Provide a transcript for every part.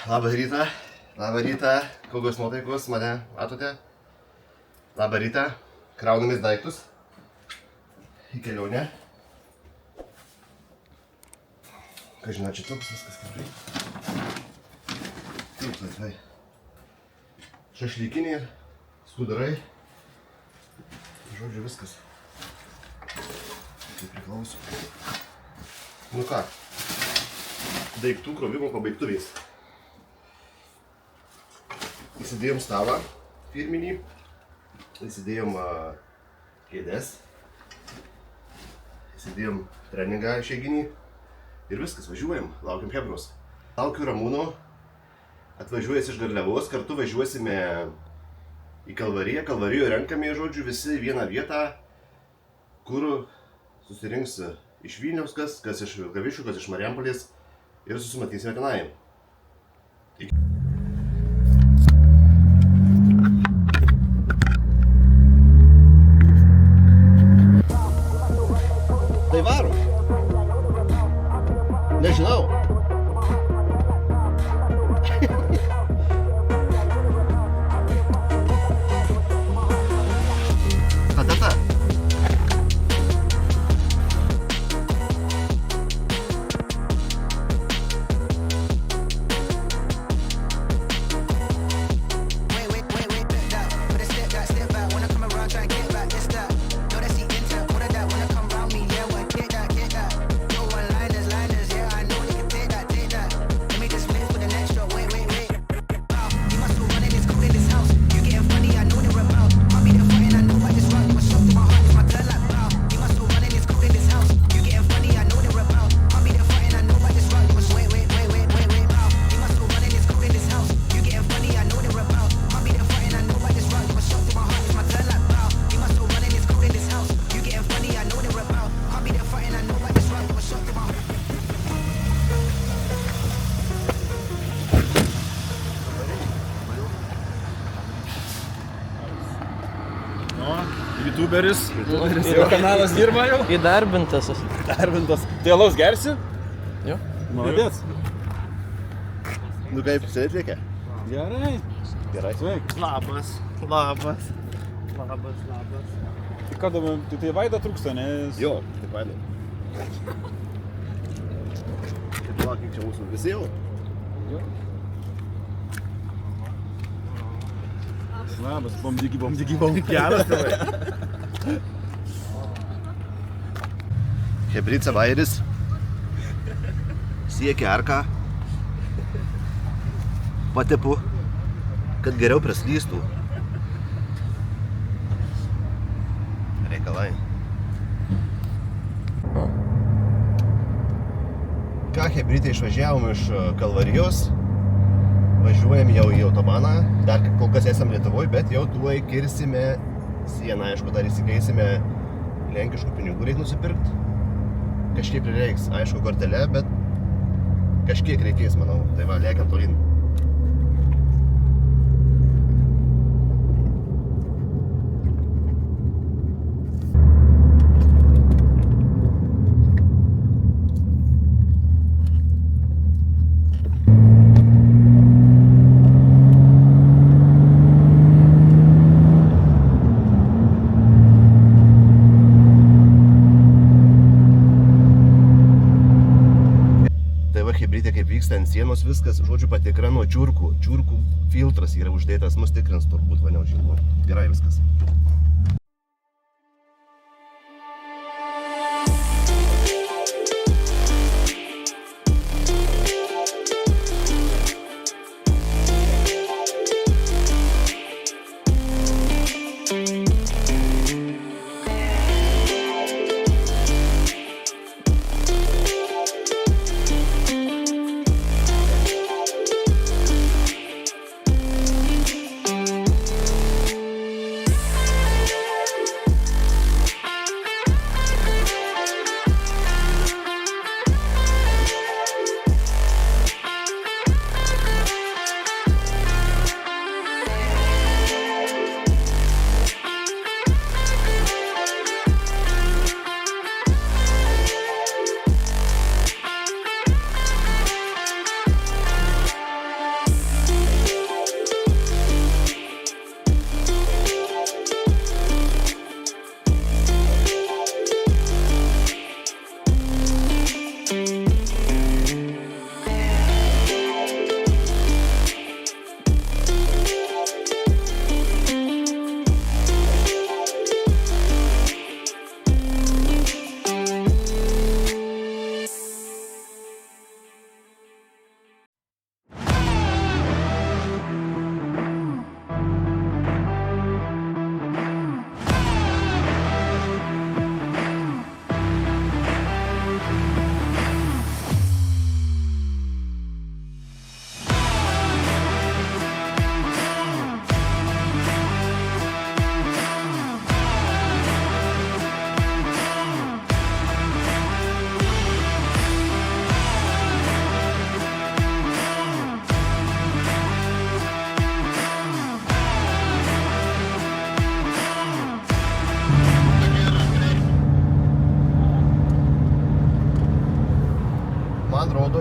Labą rytą. Labą rytą. Kokios nuotaikos mane matote? Labą rytą. Kraunamės daiktus. Į kelionę. Ką žinot, čia toks viskas gerai. Taip, laisvai. Šašlykiniai, skudarai. Žodžiu, viskas. Tai priklauso. Nu ką, daiktų krovimo pabaigtuvės. Įsidėjom stalą firminį, įsidėjom kėdes, įsidėjom treningą išeiginį ir viskas, važiuojam, laukiam chebros. Laukiu Ramūno, atvažiuojas iš Garliavos, kartu važiuosime į Kalvariją. Kalvarijoje renkame, žodžiu, visi vieną vietą, kur susirinks iš Vilniaus, kas iš Vilkaviškio, kas iš Marijampolės ir susimatysime tenai. Tai varo. Nežinau. Ta. YouTuberis. Jau kanalas dirba jau? Įdarbintas. Įdarbintas. Tai alaus gersi? Jo. Maladėts. Nu kaip, sėdėt reikia? Gerai. Gerai. Sveik. Labas. Tai ką dabar, tai Vaida trūksta, nes... Jo, taip vaidai. Taip laukink čia mūsų visi jau. Jo. Labas, bomdigi. Geras tavai. Hebrica Vairis siekia arką. Patepu, kad geriau praslystų. Reikalai. Ką, Hebrytė, išvažiavom iš Kalvarijos. Važiuojam jau į autobaną. Dar kol kas esam Lietuvoje, bet jau tuoj kirsime sieną. Aišku, dar įsikeisime lenkiškų pinigų reik nusipirkti. Kažkiek prireiks, aišku, kortelę, bet kažkiek reikės, manau. Tai va, lėkiam tolyn. Hebrytė, kaip vyksta ant sienos viskas, žodžiu, patikra nuo čiurkų. Čiurkų filtras yra uždėtas, mus tikrins turbūt, va neužilgo. Gerai viskas.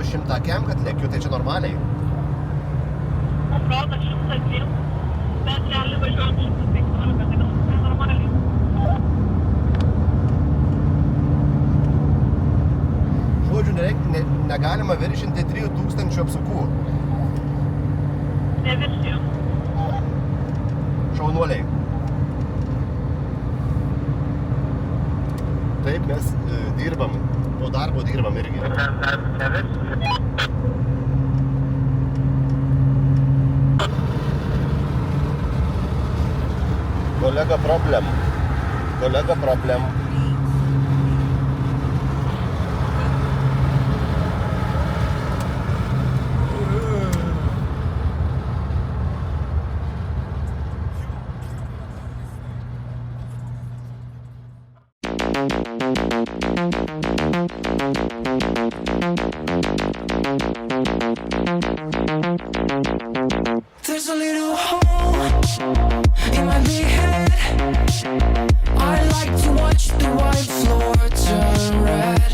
100 kem, kad lėkiu, tai čia normaliai. Atrodo 102, bet realiai važiuojam 115, tai gal nenormaliai. Žodžiu, negalima viršinti 3000 apsukų. Neviršijom. Šaunuoliai. Taip, mes dirbam, po darbo dirbam irgi. Kolega problem. There's a little hole in my big head. I like to watch the white floor turn red.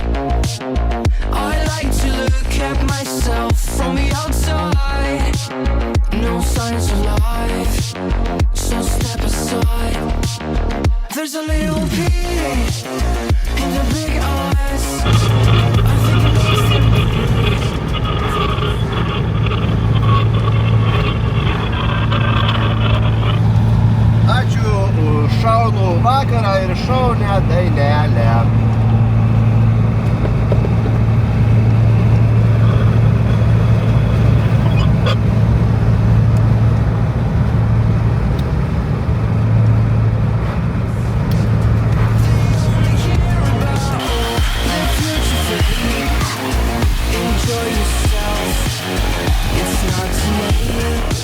I like to look at myself from the outside. No signs of life, so step aside. There's a little pity in the big eyes. I think it makes it Ačiū už šaunų vakarą ir šaunę dainelę. enjoy yourself. It's not too late.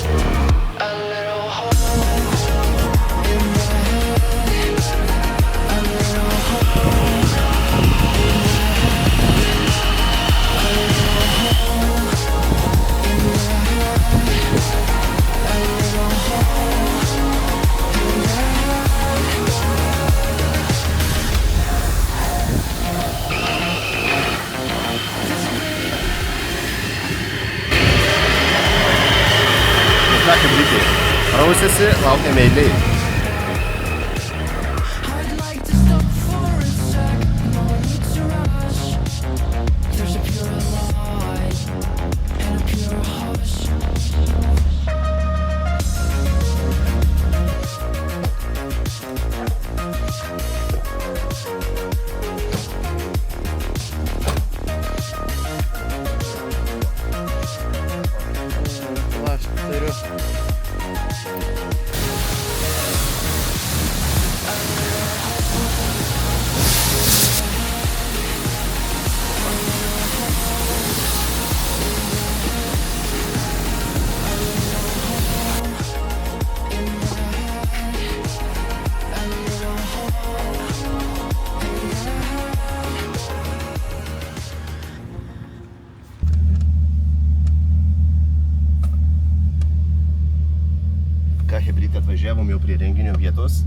A little hole in my head. A little hole in my head. A little hole in my head. A little hole in my Sakė Britė, rausėsi, laukiame eiliai. I'd like to stop for a sec, no need to rush. There's a pure light and a pure hush. Aš turiu. Ką Hebrytė atvažiavom jau prie renginio vietos.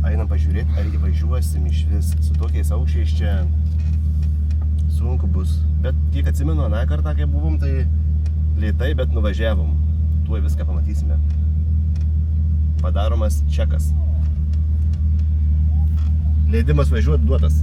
Einam pažiūrėti, ar įvažiuosim iš vis. Su tokiais aukščiais čia sunku bus. Bet kiek atsimenu, aną kartą, kai buvom, tai lėtai, bet nuvažiavom. Tuoj viską pamatysime. Padaromas čekas. Leidimas važiuoti duotas.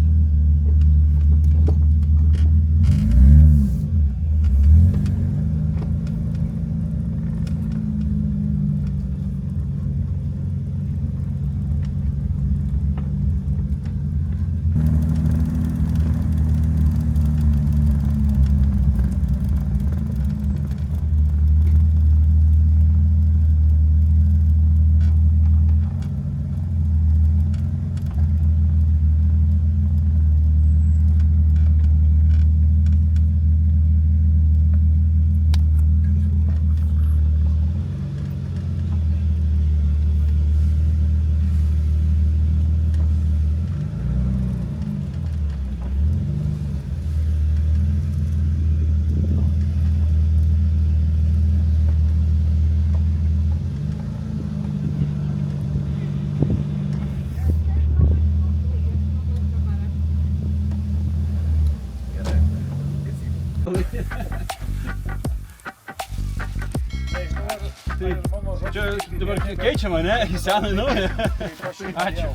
keičiama, ne? Į seną į naują. Ačiū.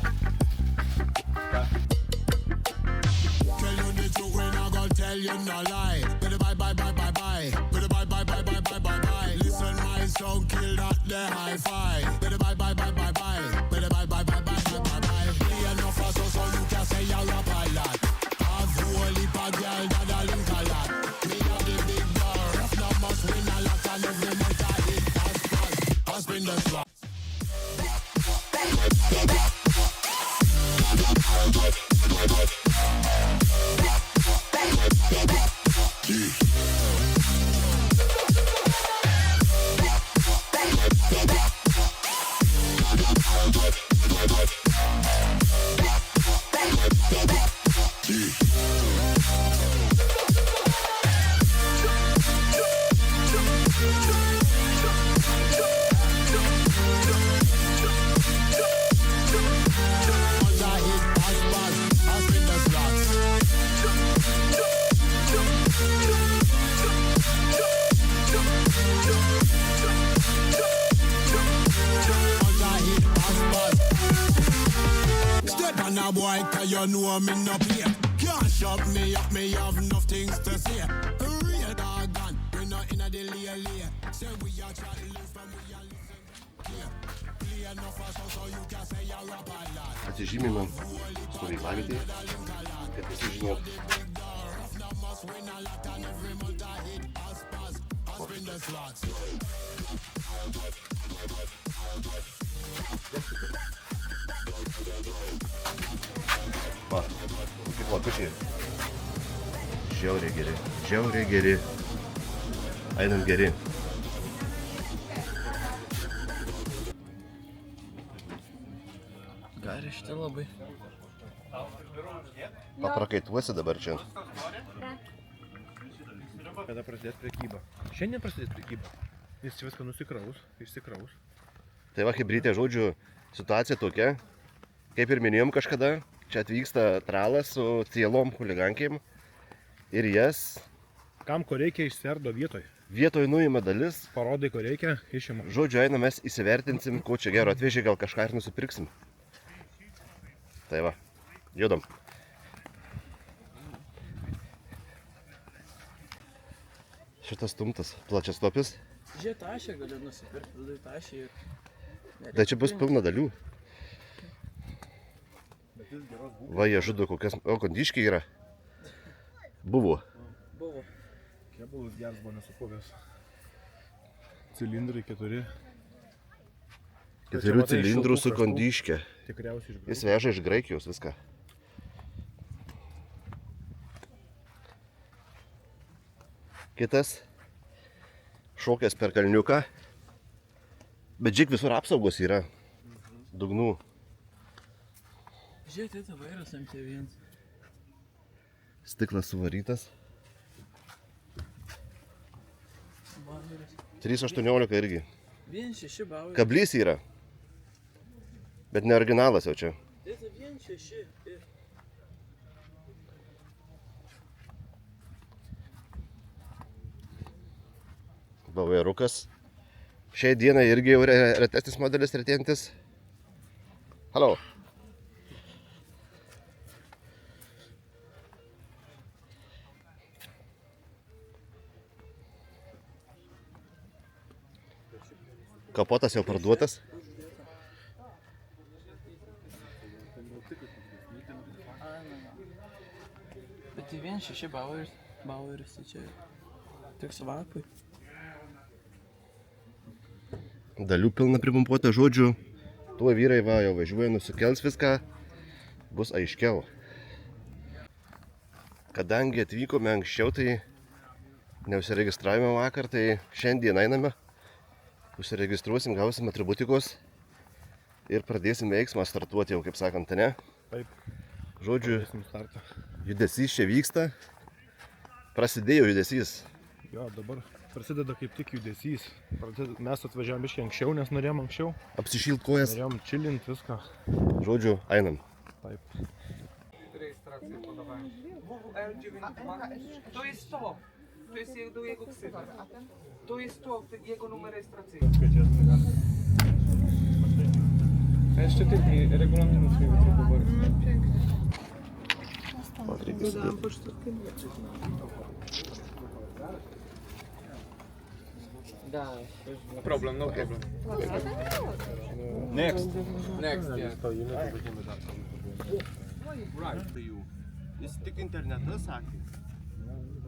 Tell you the truth when I go tell you no lie. Bye bye bye bye bye bye. Bye bye bye bye bye bye bye bye. Listen my song, kill that the hi-fi. Bye bye bye bye bye bye. Bye bye bye bye bye bye bye bye. Play enough for so you can say you're a pilot. Have whole heap of girl that a link a lot. Me have the big bar, if not must win a lot and every month I hit pass. I spin the slot. Boy, cause you know me no play. Can't shut me up, me have enough things to say. Real dog gun, we not in a delay. Say we are trying to live from we are living. Play enough for so you can say you're a pilot. Atsižymime stovyklavietėje, kad visi žinotų. Va, kaip lakučiai. Žiauriai geri, žiauriai geri. Einam geri. Karšti labai. Paprakaituosi dabar čia. Kada prasidės prekyba? Šiandien prasidės prekyba. Jis čia viską nusikraus, išsikraus. Tai va, kaip rytė žodžiu, situacija tokia, kaip ir minėjom kažkada, čia atvyksta tralas su cielom huligankėm ir jas Kam ko reikia išsiardo vietoj. vietoj nuima dalis. Parodai ko reikia, išima. Žodžiu, einam mes įsivertinsim, ko čia gero atvežė, gal kažką ir nusipirksim. Tai va, judam. Šitas stumtas, plačiastopis. Žiūrėk, tašę galiu nusipirkti, vidai tašę ir... Tai čia bus pilna dalių. Va, jie žudo kokias... O, kondiškiai yra. Buvo. Buvo. Kėbulas geras buvo nesupuvęs. Cilindrai 4. 4 cilindrų su kondiškė. Tikriausiai iš Jis veža iš Graikijos viską. Kitas šokęs per kalniuką. Bet žiūrėk, visur apsaugos yra. Dugnų. Žiūrėk, tai vairas MT1. Stiklas suvarytas. Baueris. 3.18 irgi. 1.6 baueris. Kablys yra. Bet ne originalas jau čia. Tai 1.6 ir... Bauerukas. Šiai dienai irgi jau retesnis modelis, retėjantis. Halo. Kapotas jau parduotas. Bet tai 1.6 baueris. Baueris, tai čia... Tik su vapui. Dalių pilna pripumpuota, žodžiu. Tuo vyrai va jau važiuoja, nusikels viską. Bus aiškiau. Kadangi atvykome anksčiau, tai neusiregistravome vakar, tai šiandien einame. Užsiregistruosim, gausim atributikos ir pradėsim veiksmą startuoti jau, kaip sakant, ne? Taip. Žodžiu, Startą. judesys čia vyksta. Prasidėjo judesys. Jo, dabar prasideda kaip tik judesys. Mes atvažiavom biškai anksčiau, nes norėjom anksčiau. Apsišilt kojas. Norėjom chillint viską. Žodžiu, einam. Taip. To jest to. To jest do jego ksywy. To jest to, jego numer rejestracyjny. jeszcze tych regulaminów nie wytrupowali. Смотрите sobie. Да. Problem, no problem. Next. Next, yeah. Jis tik internetu sakė.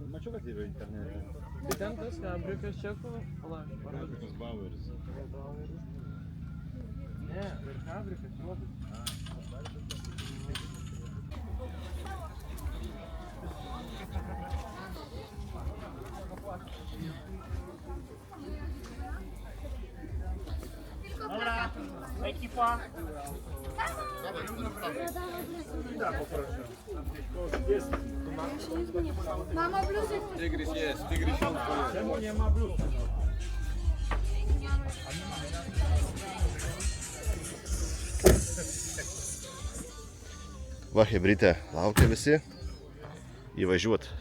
Mačiau, kad yra internete. Tai ten tas fabrikas čekų? Palauk. Fabrikas Baueris. Ne, fabrikas juodas. Mama bluzy. Tygrys jest, tygrys jest. Czemu nie ma bluzy? Va, hebrytė laukia visi įvažiuot.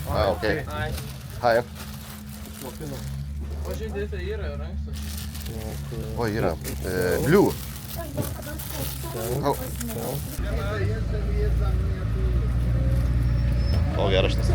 Ah, okay. Ai. Hi. O šiandien tai yra rankstas. O, yra. Blue. O, geras šitas.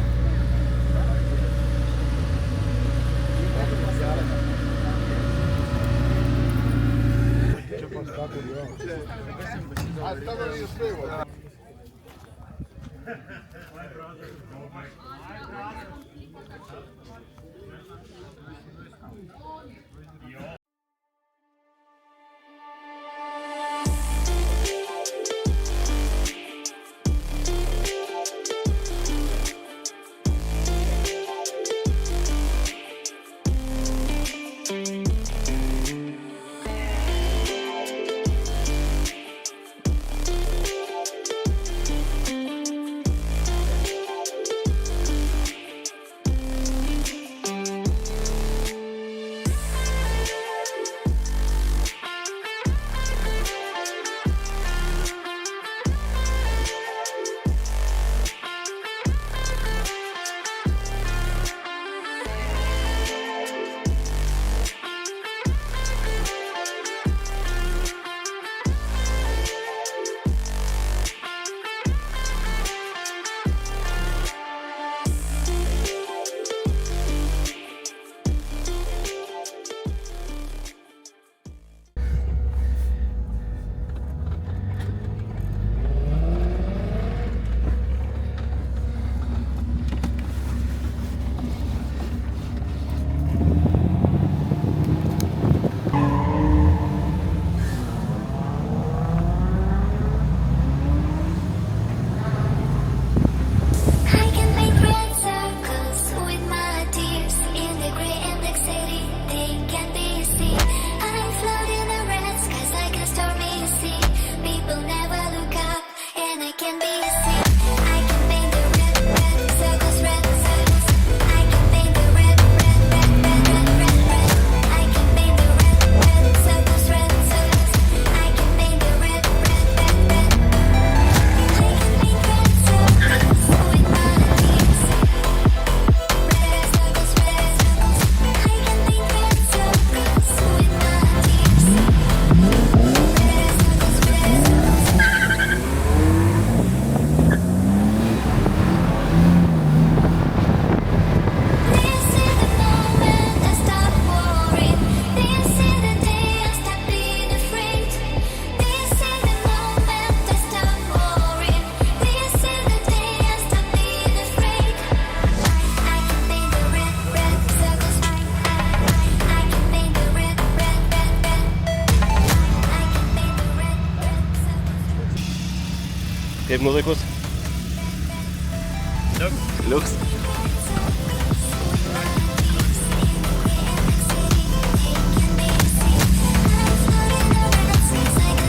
Kaip nuotaikus? Liuks. Since I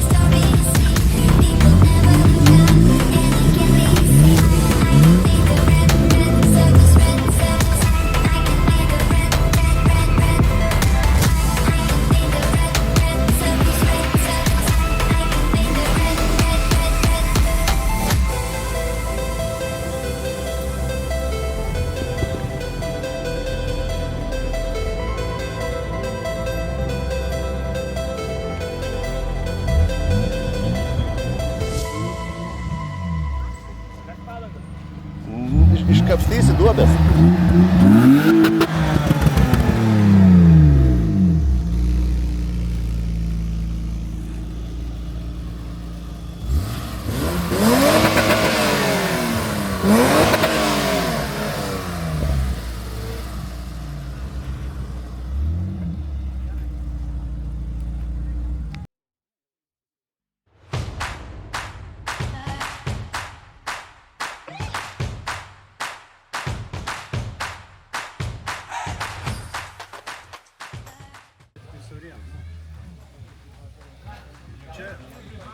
iškapstysi duobės.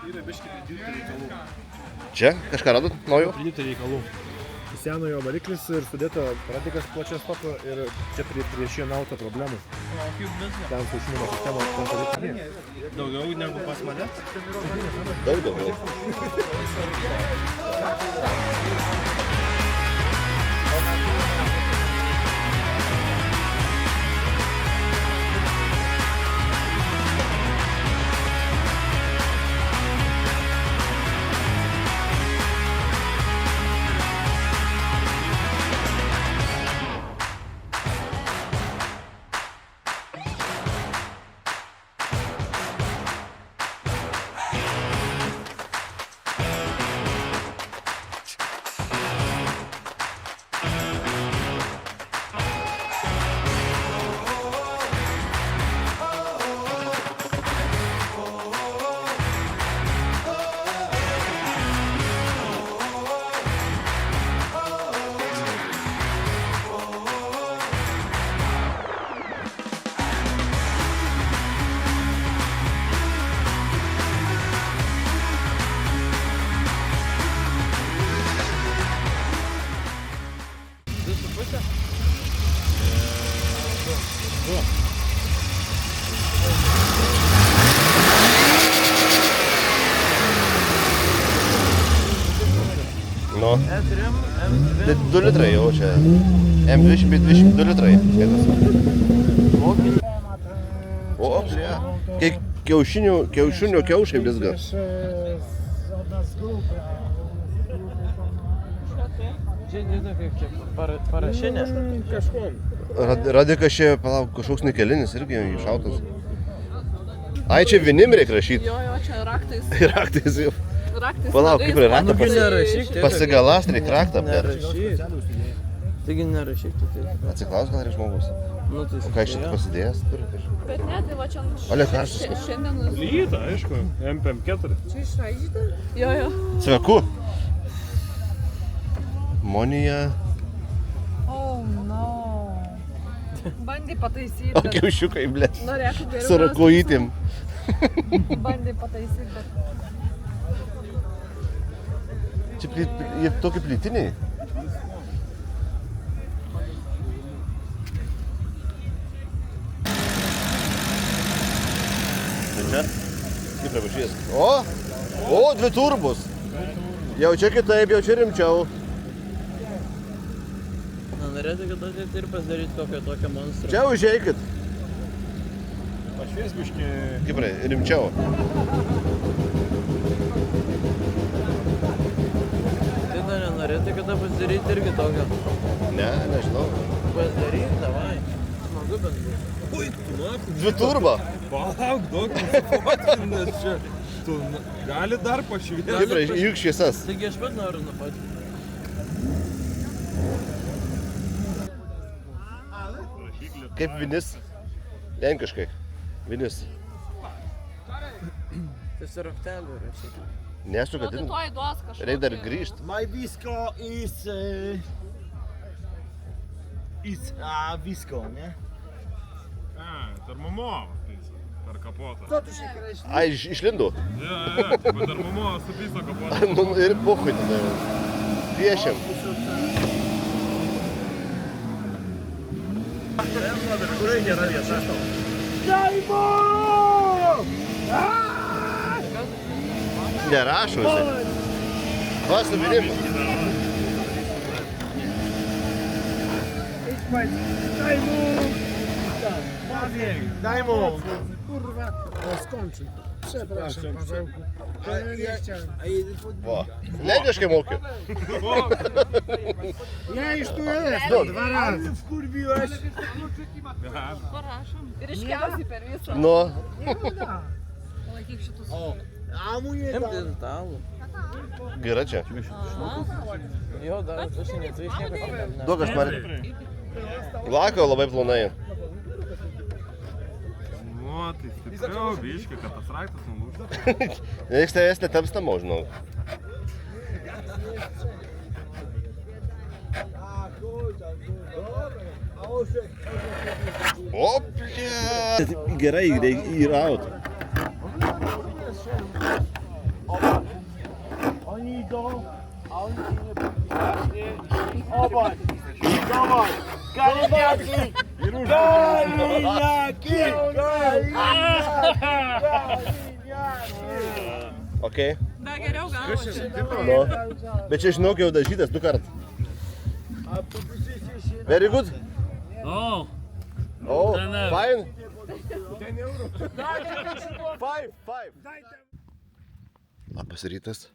Yra biškai pridėti reikalų. Čia kažką radot naujo? Pridėti reikalų. Senojo variklis ir sudėta radikas plačias stopą ir čia prie šio auto problemų. O kaip viską? Ten saušinimo sistema. Daugiau negu pas mane? Daug daugiau. Nu, 2 litrai jau čia. M20 bei 22 litrai. O, kiaušinio kiaušai blizga. Čia dėta kaip čia, parašinė? Kažkuom. Radikas čia, palauk, kažkoks nikelinis irgi iššautas. Ai, čia vinim reikia rašyti. Jo, čia raktais. Raktais jau. Raktais. Palauk, kaip prie raktą Nerašyk. pasigalas, reikia raktą aptarti. Nerašyk. Taigi nerašyk tu taip. Atsiklaus gal ir žmogus. Nu, tai O ką iš šitą pasidėjęs turi? Bet ne, tai va čia... Ale karštas. Šiandien... Lyta, aišku. MP4. Čia išraižyta? Jo. Sveku. Monija. Oh, no. Bandė pataisyti. O kiaušiukai, blėt. Norėtų geriau. Su rakojytėm. Bandė pataisyti, bet... Čia jie tokie plytiniai. Čia? Kaip pravažies? O, 2 turbus. Jau čia kitaip, jau čia rimčiau. Na, norėtų, kad ateit ir pasidaryti tokią monstrą. Čia užeikit. Pašvies biškį. Kaip rimčiau. Tai dar nenorėtų, kad pasidaryti irgi tokią. Ne, nežinau. Pasidaryti, davai. Smagu bent. Ui, tu naktį. 2 turbo. Palauk, daug nusifotkint, nes čia. Tu gali dar pašviesti. Kaip juk šviesas. Taigi aš pat noriu nufotkint. Kaip vinis. Lenkiškai. Vinis. Tai su rakteliu rašyk. Nesugadinu. Tuoj duos kažką. Reikia dar grįžti. My Visco is Visco, ne? Termomovas, per kapotą. Co tu się kreśli? Ai, išlindo. Tipo termomovas su piso kapotą. Nu, ir puhui tada jau. Piešiam. Kurai nėra vieta? Nerašo jisai. Va, su vinim. Daj mu! Kurwa, skończy. Przepraszam, Pawełku. Ja nie chciałem. O, lenkiškai moki. Ja już tu jestem 2 razy. Wkurwiłeś? Parašom. Ir iškiausiai per visą. No, Oi, kiek šitų A mu nie Imti dam. stalų. gerai čia. Jo, dar tu šiandien, tu iš nieko negali. Daug aš noriu. Lako labai plonai. O, tai stipriau, biški, kad tas raktas nulūžta. Jeigu tavęs neteps namo, žinau. O, ble. Gerai, reikia įraut. Oni idą, a oni się nie podpisali. Obaj! Zobacz! Kaliniaki! Kaliniaki! Okei. Dar geriau gavosi. No. Bet čia žinok jau dažytas 2 kart. Very good. O! Oh, fine. 5. Labas rytas.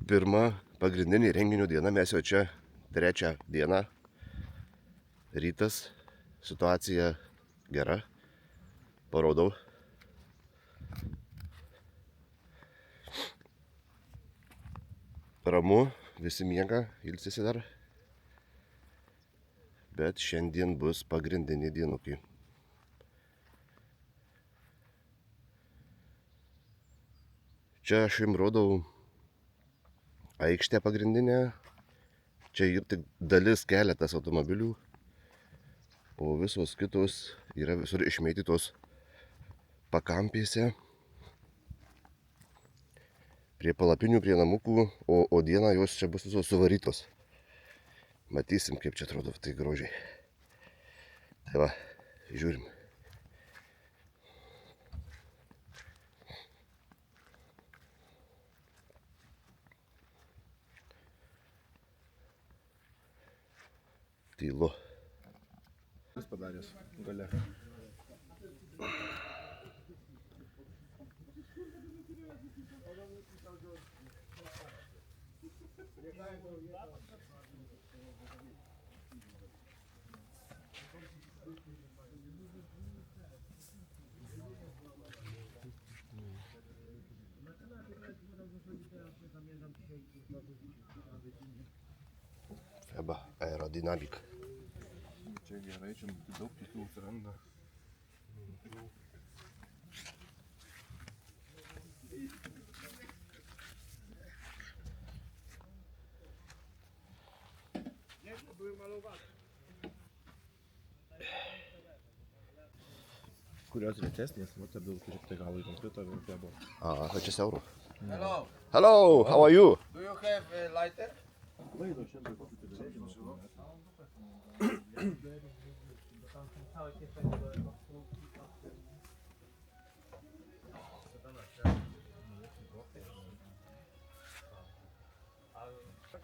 Pirma pagrindinė renginio diena, mes jau čia 3 dieną. Rytas, situacija gera. Parodau. Ramu, visi miega, ilsisi dar. Bet šiandien bus pagrindinė dienukė. Čia aš jums rodau aikštę pagrindinę. Čia ir tik dalis keletas automobilių. O visos kitos yra visur išmėtytos pakampėse. Prie palapinių, prie namukų, o dieną jos čia bus visos suvarytos. Matysim, kaip čia atrodo, tai grožiai. Tai va, žiūrim. Tylu. Jis padaręs gale. Feba aerodinamika. Čia gerai, čia daug kitų atsiranda. Kurios retesnės, nu, tai daug turi tai gal į kompiuterį ir tebo. O čia siaurų. Hello, Hello, how are you? do you have a lighter?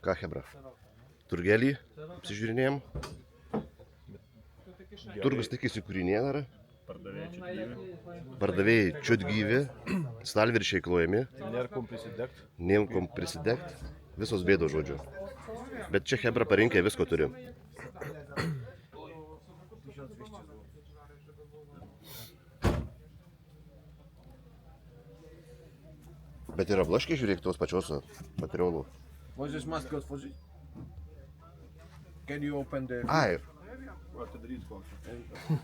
Ką, hebra? Turgelį apsižiūrinėjom. Turgus tik įsikūrinė dar. Pardavėjai čiut gyvi, stalviršiai klojami. Nėra kom prisidegt. Nėm kom prisidegt. Visos bėdos žodžiu. Bet čia hebra parinkę visko turi. Bet yra blaškiai, žiūrėk, tos pačios materialų. Was this must go for Can you open the... Ai, Atidaryt kokį.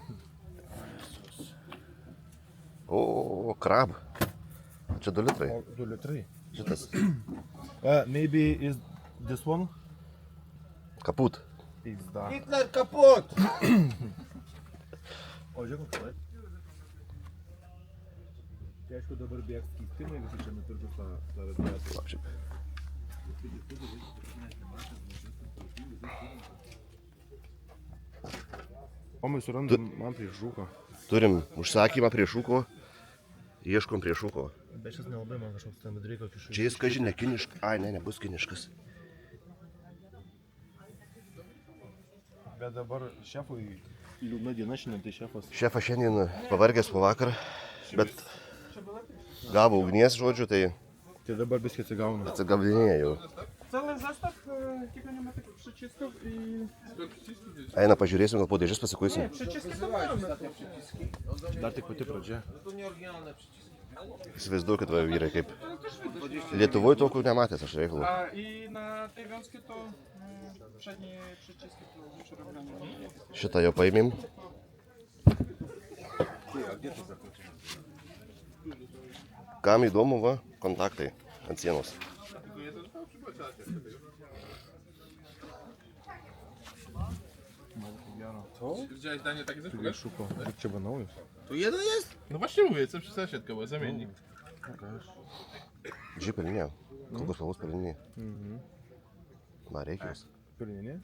o, krab. Čia 2 litrai. 2 litrai. Šitas. Maybe is this one? Kaput. Pizda. Hitler kaput! O žiūrėk, kokia. Tai aišku dabar bėgs skystimai, visi čia nupirkus tą radiatorių. Lapšiai. O mes surandam man prieš žūką. Turim užsakymą prie šūko. Ieškom prie šūko. Bet šis nelabai man kažkoks ten vidreiko kišai. Čia jis kažin ne kiniškas. Ai, ne, nebus kiniškas. Bet dabar šefui liūdna diena šiandien, tai šefas Šefas šiandien pavargęs po vakar. Bet gavo ugnies, žodžiu, tai Tai dabar biskį atsigauna. atsigavlinėja jau. Cały zestaw, tylko nie ma takich przycisków i... Eina pažiūrėsim, gal po dėžės pasikuisim. Przyciski są ważne. Dar tik pati pradžia. Įsivaizduokit, va, vyrai, kaip Lietuvoje tokių nematęs aš reikalų. A i na tej wiązki to przednie przyciski to przerobione. Šitą jau paėmėm. Kam įdomu, va, kontaktai ant sienos. Widziałeś Danie takie coś? Tikrai šuko. Tik čia banaujas. Tu jeden jest? No właśnie mówię, co przy sąsiedka, bo zamiennik. Dži pelinė. Kokios spalvos pelinė. Man reikia jos. Pilninė?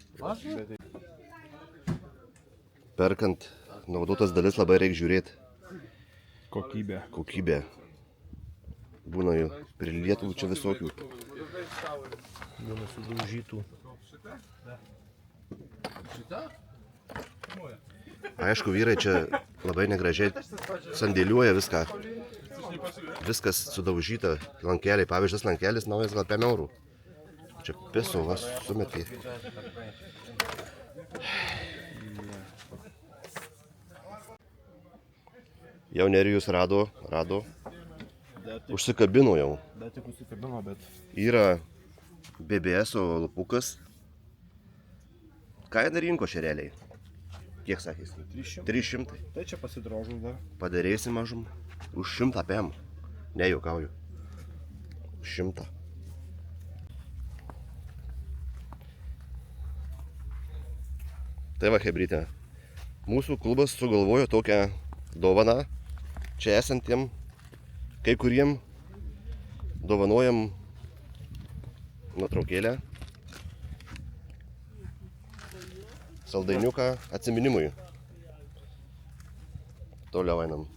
Perkant naudotas dalis labai reikia žiūrėti Kokybė. kokybę. Būna jau prilietų čia visokių. Būna sudaužytų. Aišku, vyrai čia labai negražiai sandėliuoja viską. Viskas sudaužyta. Lankeliai, pavyzdžiui, lankelis naujas gal 5 eurų. Čia piso, vas, sumetė. Jau Nerijus rado. Užsikabino jau. Dar tik užsikabino, bet... Yra BBS-o lapukas. Kaina rinko šereliai. Kiek sakys? 300. Tai čia pasidrožus dar. Padarėsim mažum. Už 100 PM. Nejuokauju. 100. Tai va, hebrytė. Mūsų klubas sugalvojo tokią dovaną. Čia esantiem, kai kuriem dovanojam nuotraukėlę. Saldainiuką atsiminimui. Toliau einam.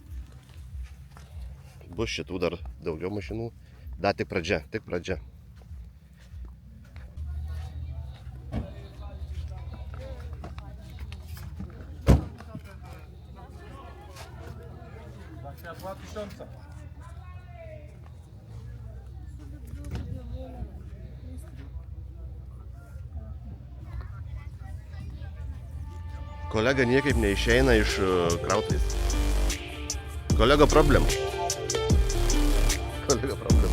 Bus šitų dar daugiau mašinų. Dar tik pradžia, tik pradžia. Za 2000. Kolega niekaip neišeina iš krautais. Kolega problem. Kolega problem.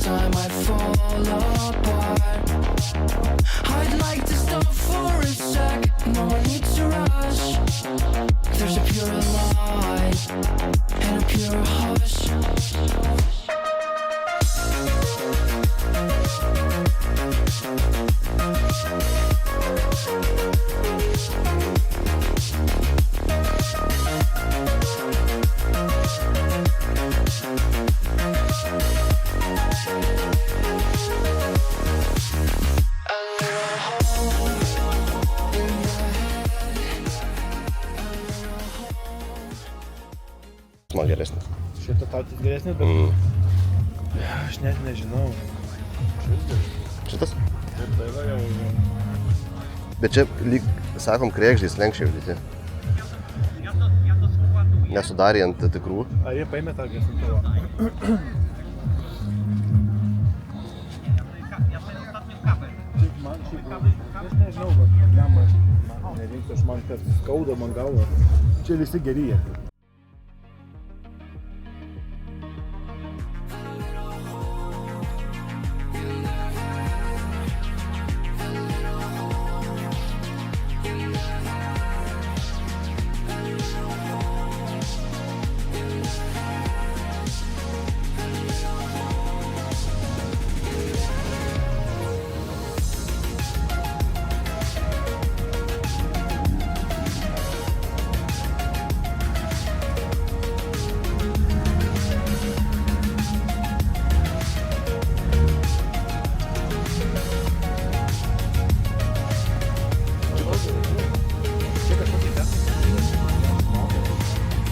time I fall apart. I'd like to stop for a sec, no need to rush. There's a pure light and a pure hush. Man geresnis. Šitą tautis geresnis, bet aš net nežinau. Šitas? Ir tai va jau... Bet čia lyg, sakom, krekždys lenkščiai visi. Nesudarė ant tikrų. Ar jie paėmė tą gesintuvą? Šiaip man aš nežinau, bet man nereikia, aš man kad skauda man galva. Čia visi geri jie.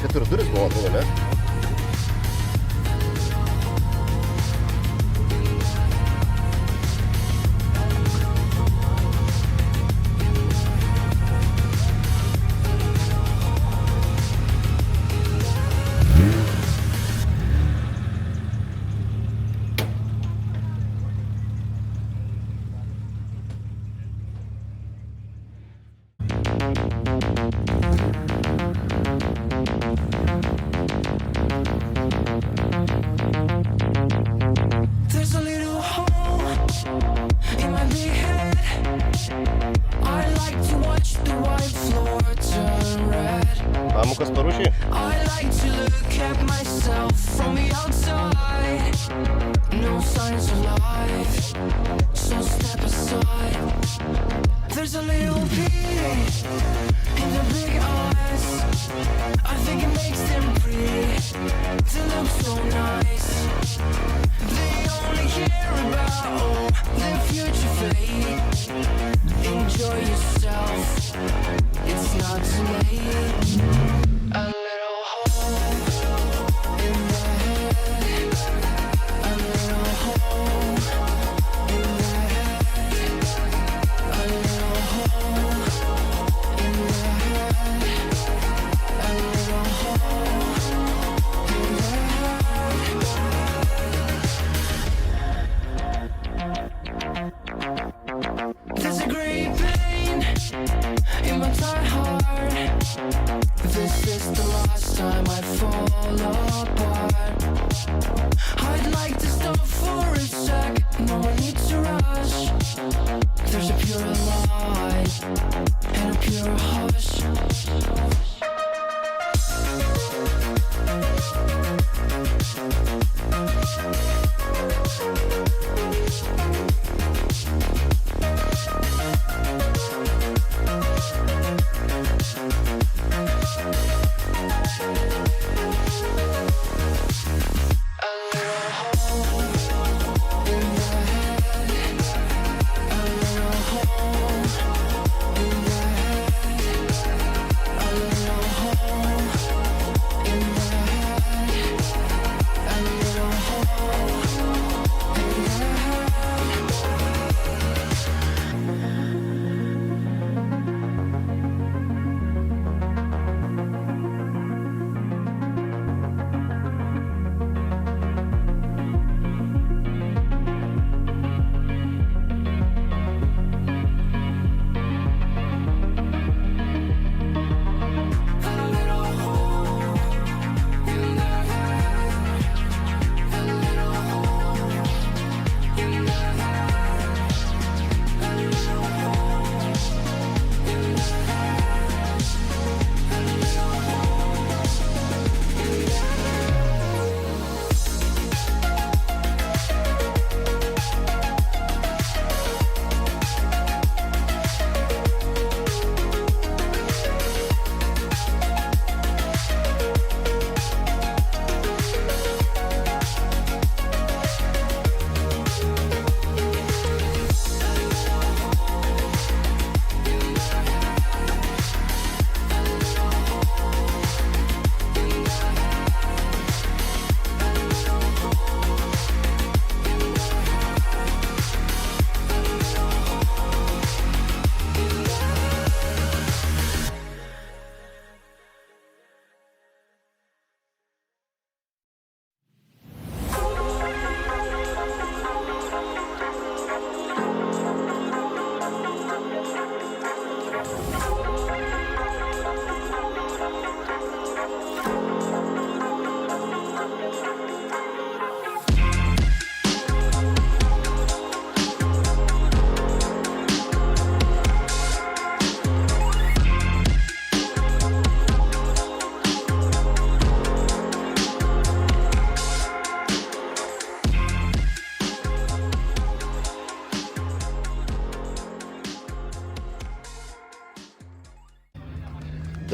Ketur duris buvo, atrodo, ne? There's a little hole in my big head. I like to watch the white floor turn red. Pamokas paruošė? I like to look at myself from the outside. No signs of life, so step aside. There's a little pity in the big eyes. I think it makes them pretty to look so nice. They only care about their future fate. Enjoy yourself, it's not too late. A little hole in the head. A little hole in the head. A little hole.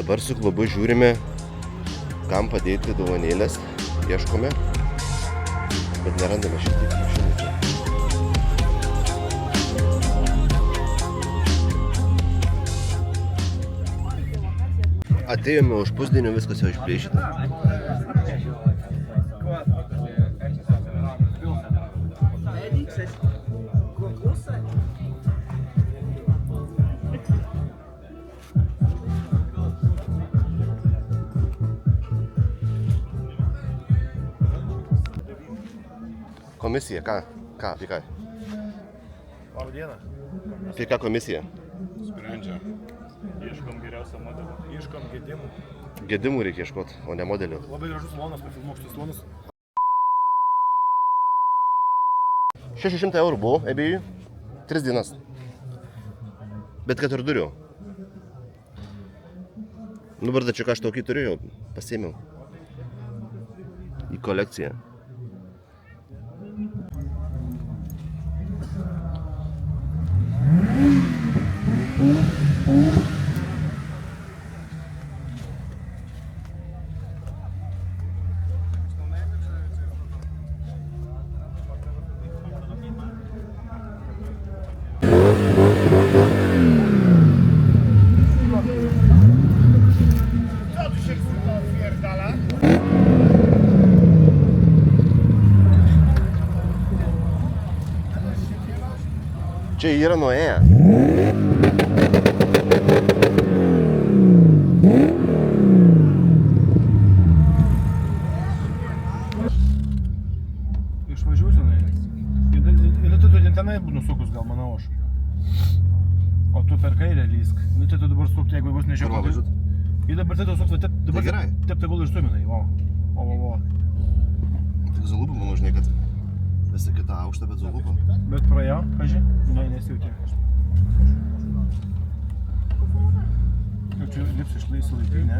Dabar su klubu žiūrime, kam padėti dovanėlės, ieškome, bet nerandame šiek tiek mašinų čia. Atėjome už pusdienio, viskas jau išplėšyta. Komisija, ką? Apie ką? Labą dieną. Apie ką komisija? Sprendžia. Ieškom geriausio modelio. Ieškom gedimų. Gedimų reikia ieškoti, o ne modelių. Labai gražus salonas, pafilmuok šitas salonas. 600 eurų buvo abiejų, 3 dienas. Bet 4 durių. Nu, barda, čia ką aš tokį turėjau, pasiėmiau. Į kolekciją. Čia yra nuėję. Išvažiuosiu, ir tu tenai nusukus gal, manau aš. O tu per kairę lysk. Nu tai tu dabar sukti, jeigu bus nežiūrėjau. Kur važiuot? Ir dabar tai tu sukti, dabar gerai. taip tegul išstuminai, o. Tik zalūpų, manau, žinai, kad visa kita aukšta, bet zalūpų. Bet praėjo, kaži? Ne, nesijauti. Kaip čia lips išlaisų laikai, ne?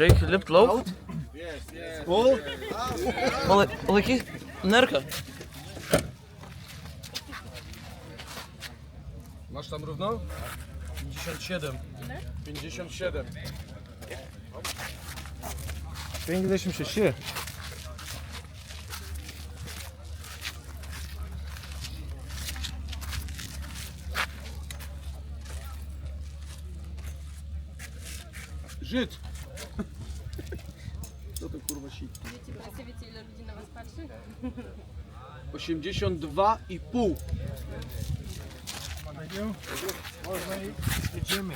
Reikia lipt lauk? Palaikyk nerką. Masz tam równo? 57. 57. 56. Żyd! Co to kurwa sik? Wiecie, представите, ile ludzi na was patrzy? 82,5. Można i jedziemy.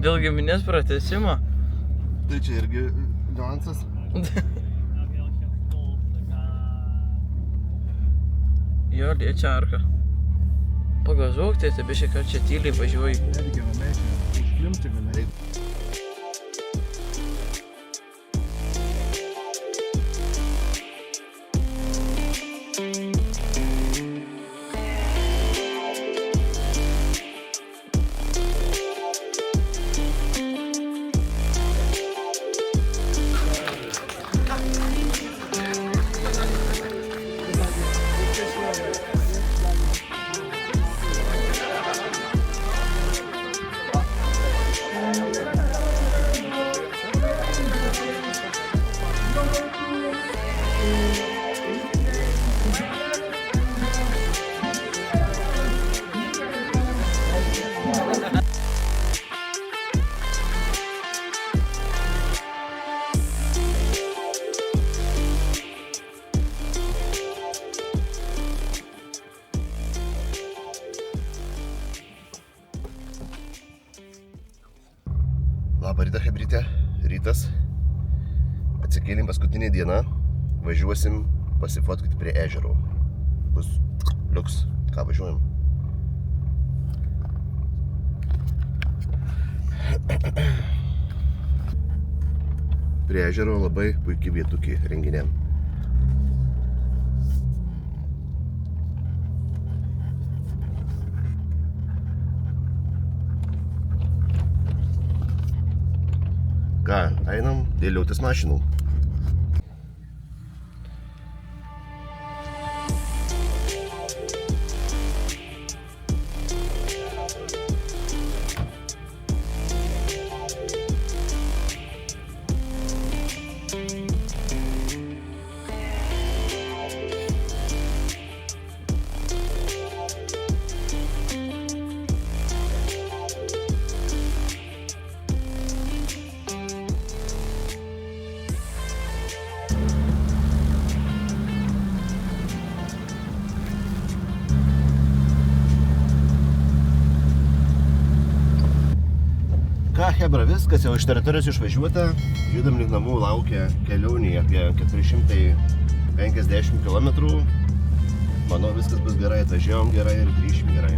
Dėl giminės pratęsimo. Tai čia irgi niuansas. Jo, liečia arką. Pagazuok, tai biškai, kad čia tyliai važiuoji. Netgi ramiai, išklimti gali. Labą rytą, hebrytė. Rytas. Atsikėlėm paskutinė diena. Važiuosim pasifotkyti prie ežero. Bus liuks. Ką važiuojam? Prie ežero labai puikiai vietukė renginiam. Ką, einam dėliautis mašinų. Hebra, viskas, jau iš teritorijos išvažiuota, judam link namų, laukia kelionė apie 450 km. Manau, viskas bus gerai, atvažiavom gerai ir grįšim gerai.